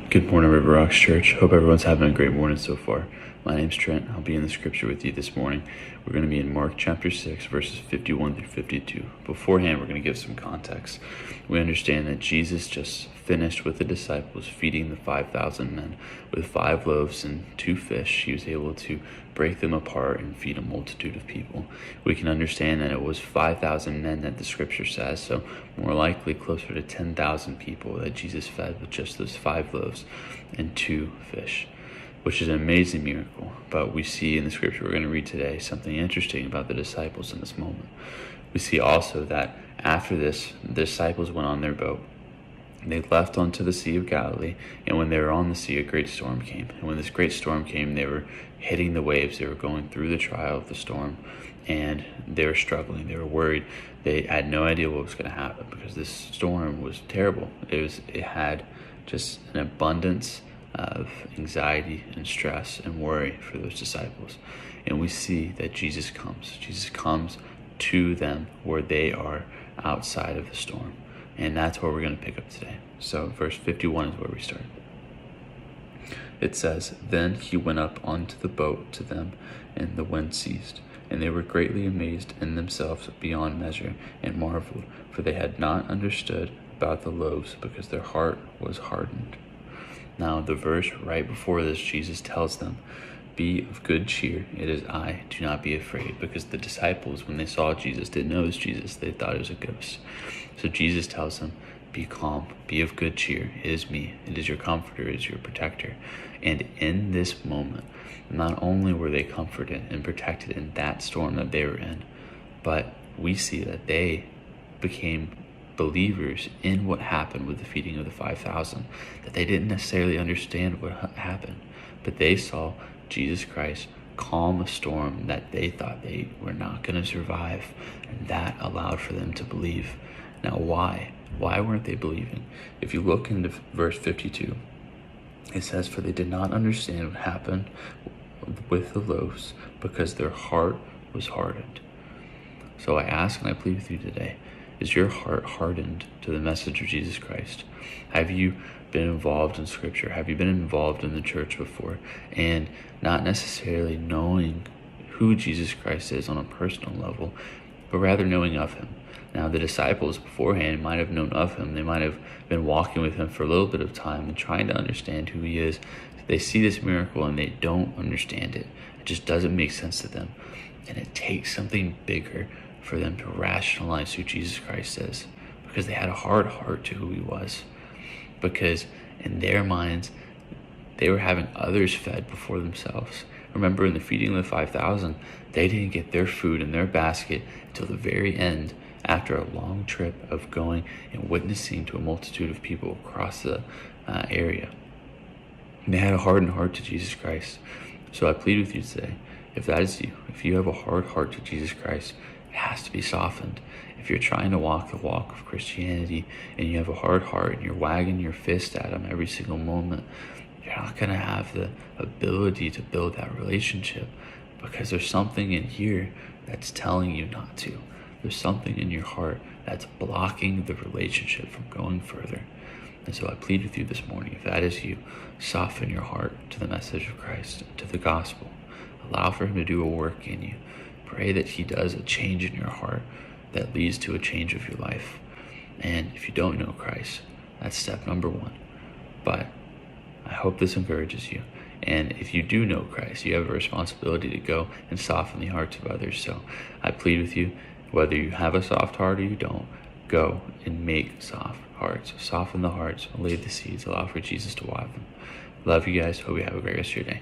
Good morning, River Rocks Church. Hope everyone's having a great morning so far. My name's Trent. I'll be in the scripture with you this morning. We're going to be in Mark chapter 6, verses 51 through 52. Beforehand, we're going to give some context. We understand that Jesus just finished with the disciples feeding the 5,000 men with 5 loaves and 2 fish. He was able to break them apart and feed a multitude of people. We can understand that it was 5,000 men that the scripture says, so more likely closer to 10,000 people that Jesus fed with just those 5 loaves and 2 fish, which is an amazing miracle. But we see in the scripture we're going to read today something interesting about the disciples in this moment. We see also that after this, the disciples went on their boat. They left onto the Sea of Galilee, and when they were on the sea, a great storm came. And when this great storm came, they were hitting the waves. They were going through the trial of the storm, and they were struggling. They were worried. They had no idea what was going to happen because this storm was terrible. It had just an abundance of anxiety and stress and worry for those disciples. And we see that Jesus comes. Jesus comes to them where they are outside of the storm. And that's where we're going to pick up today. So verse 51 is where we start. It says, "Then he went up onto the boat to them, and the wind ceased. And they were greatly amazed in themselves beyond measure, and marveled, for they had not understood about the loaves, because their heart was hardened." Now, the verse right before this, Jesus tells them, "Be of good cheer, it is I, do not be afraid," because the disciples, when they saw Jesus, didn't know it was Jesus, they thought it was a ghost. So Jesus tells them, "Be calm, be of good cheer, it is me, it is your comforter, it is your protector." And in this moment, not only were they comforted and protected in that storm that they were in, but we see that they became believers in what happened with the feeding of the 5,000, that they didn't necessarily understand what happened, but they saw Jesus Christ calm a storm that they thought they were not going to survive, and that allowed for them to believe. Now, why? Why weren't they believing? If you look into verse 52, it says, "For they did not understand what happened with the loaves, because their heart was hardened." So I ask and I plead with you today, is your heart hardened to the message of Jesus Christ? Have you been involved in Scripture? Have you been involved in the church before and not necessarily knowing who Jesus Christ is on a personal level, but rather knowing of him? Now, the disciples beforehand might have known of him. They might have been walking with him for a little bit of time and trying to understand who he is. They see this miracle and they don't understand it. It just doesn't make sense to them. And it takes something bigger for them to rationalize who Jesus Christ is, because they had a hard heart to who he was. Because in their minds, they were having others fed before themselves. Remember, in the feeding of the 5,000, they didn't get their food in their basket until the very end, after a long trip of going and witnessing to a multitude of people across the area. And they had a hardened heart to Jesus Christ. So I plead with you today, if that is you, if you have a hard heart to Jesus Christ, it has to be softened. If you're trying to walk the walk of Christianity and you have a hard heart and you're wagging your fist at him every single moment, you're not going to have the ability to build that relationship, because there's something in here that's telling you not to. There's something in your heart that's blocking the relationship from going further. And so I plead with you this morning, if that is you, soften your heart to the message of Christ, to the gospel. Allow for him to do a work in you. Pray that he does a change in your heart that leads to a change of your life. And if you don't know Christ, that's step number 1. But I hope this encourages you. And if you do know Christ, you have a responsibility to go and soften the hearts of others. So I plead with you, whether you have a soft heart or you don't, go and make soft hearts. Soften the hearts, lay the seeds, allow for Jesus to water them. Love you guys. Hope you have a great rest of your day.